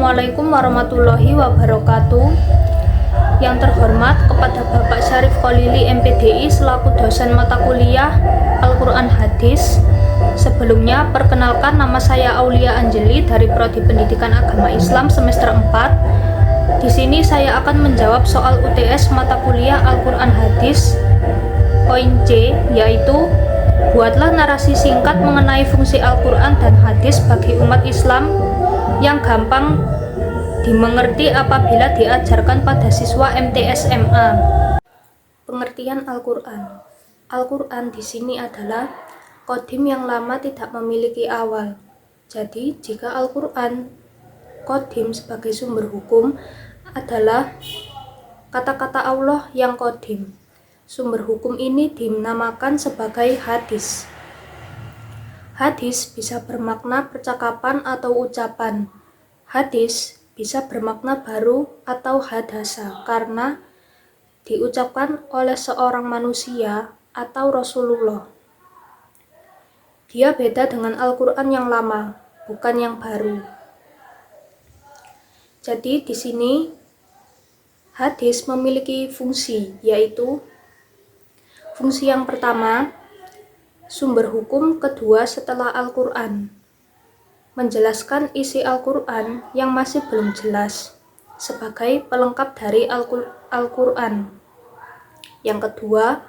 Assalamualaikum warahmatullahi wabarakatuh. Yang terhormat kepada Bapak Syarif Kholili MPDI selaku dosen mata kuliah Al-Quran Hadis. Sebelumnya perkenalkan, nama saya Aulia Anjeli dari Prodi Pendidikan Agama Islam semester 4. Di sini saya akan menjawab soal UTS mata kuliah Al-Quran Hadis poin C, yaitu buatlah narasi singkat mengenai fungsi Al-Quran dan Hadis bagi umat Islam yang gampang dimengerti apabila diajarkan pada siswa MTSMA. Pengertian Al-Quran. Al-Quran di sini adalah kodim yang lama tidak memiliki awal. Jadi, jika Al-Quran kodim sebagai sumber hukum adalah kata-kata Allah yang kodim. Sumber hukum ini dinamakan sebagai hadis. Hadis bisa bermakna percakapan atau ucapan. Hadis bisa bermakna baru atau hadasa karena diucapkan oleh seorang manusia atau Rasulullah. Dia beda dengan Al-Quran yang lama, bukan yang baru. Jadi di sini hadis memiliki fungsi, yaitu fungsi yang pertama, sumber hukum kedua setelah Al-Quran, menjelaskan isi Al-Quran yang masih belum jelas sebagai pelengkap dari Al-Quran. Yang kedua,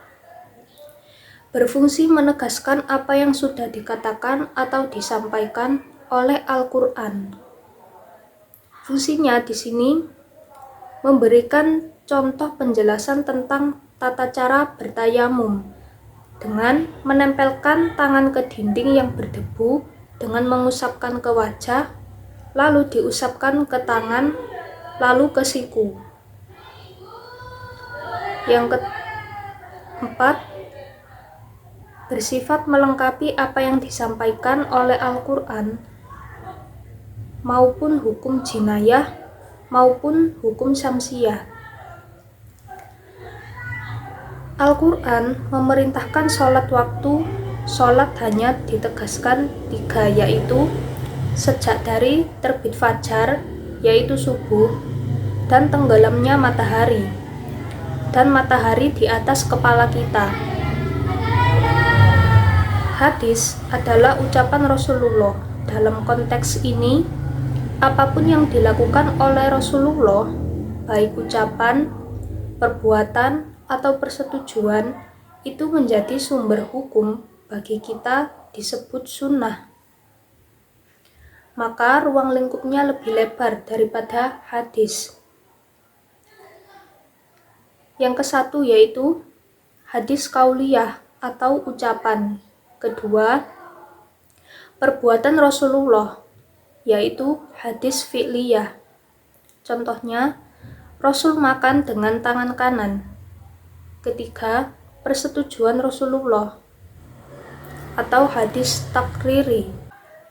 berfungsi menegaskan apa yang sudah dikatakan atau disampaikan oleh Al-Quran. Fungsinya di sini memberikan contoh penjelasan tentang tata cara bertayamum dengan menempelkan tangan ke dinding yang berdebu dengan mengusapkan ke wajah, lalu diusapkan ke tangan, lalu ke siku. Yang keempat, bersifat melengkapi apa yang disampaikan oleh Al-Quran maupun hukum jinayah maupun hukum syamsiyah. Al-Quran memerintahkan sholat waktu. Sholat hanya ditegaskan 3, yaitu sejak dari terbit fajar, yaitu subuh, dan tenggelamnya matahari, dan matahari di atas kepala kita. Hadis adalah ucapan Rasulullah. Dalam konteks ini, apapun yang dilakukan oleh Rasulullah, baik ucapan, perbuatan, atau persetujuan, itu menjadi sumber hukum bagi kita disebut sunnah. Maka ruang lingkupnya lebih lebar daripada hadis. Yang ke-1 yaitu hadis qauliyah atau ucapan. Kedua, perbuatan Rasulullah, yaitu hadis fi'liyah. Contohnya, Rasul makan dengan tangan kanan. Ketiga, persetujuan Rasulullah atau hadis takriri.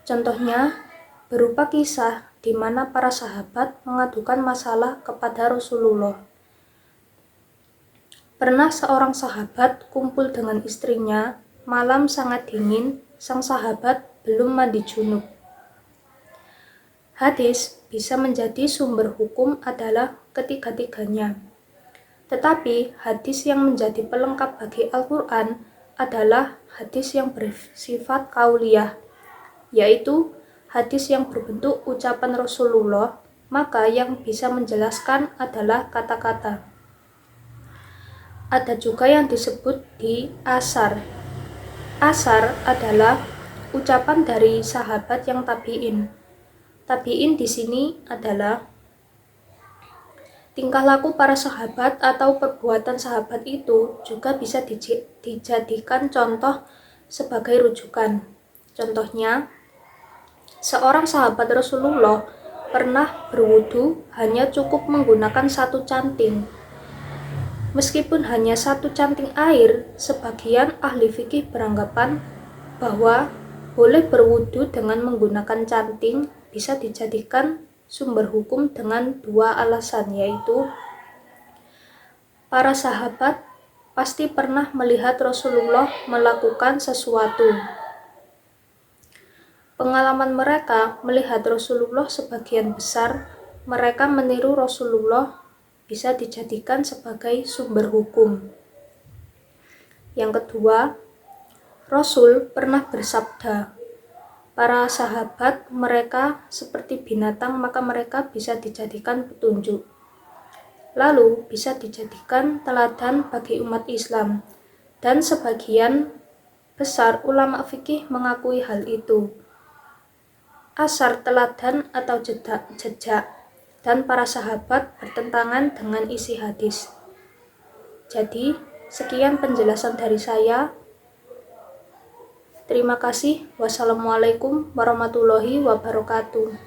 Contohnya, berupa kisah di mana para sahabat mengadukan masalah kepada Rasulullah. Pernah seorang sahabat kumpul dengan istrinya, malam sangat dingin, sang sahabat belum mandi junub. Hadis bisa menjadi sumber hukum adalah ketiga-tiganya. Tetapi hadis yang menjadi pelengkap bagi Al-Quran adalah hadis yang bersifat qauliyah, yaitu hadis yang berbentuk ucapan Rasulullah, maka yang bisa menjelaskan adalah kata-kata. Ada juga yang disebut di asar. Asar adalah ucapan dari sahabat yang tabi'in. Tabi'in di sini adalah tingkah laku para sahabat atau perbuatan sahabat itu juga bisa dijadikan contoh sebagai rujukan. Contohnya, seorang sahabat Rasulullah pernah berwudu hanya cukup menggunakan 1 canting. Meskipun hanya 1 canting air, sebagian ahli fikih beranggapan bahwa boleh berwudu dengan menggunakan canting bisa dijadikan sumber hukum dengan 2 alasan, yaitu para sahabat pasti pernah melihat Rasulullah melakukan sesuatu. Pengalaman mereka melihat Rasulullah sebagian besar mereka meniru Rasulullah bisa dijadikan sebagai sumber hukum. Yang kedua, Rasul pernah bersabda, para sahabat mereka seperti binatang, maka mereka bisa dijadikan petunjuk. Lalu bisa dijadikan teladan bagi umat Islam, dan sebagian besar ulama fikih mengakui hal itu. Asar teladan atau jejak dan para sahabat bertentangan dengan isi hadis. Jadi, sekian penjelasan dari saya. Terima kasih. Wassalamualaikum warahmatullahi wabarakatuh.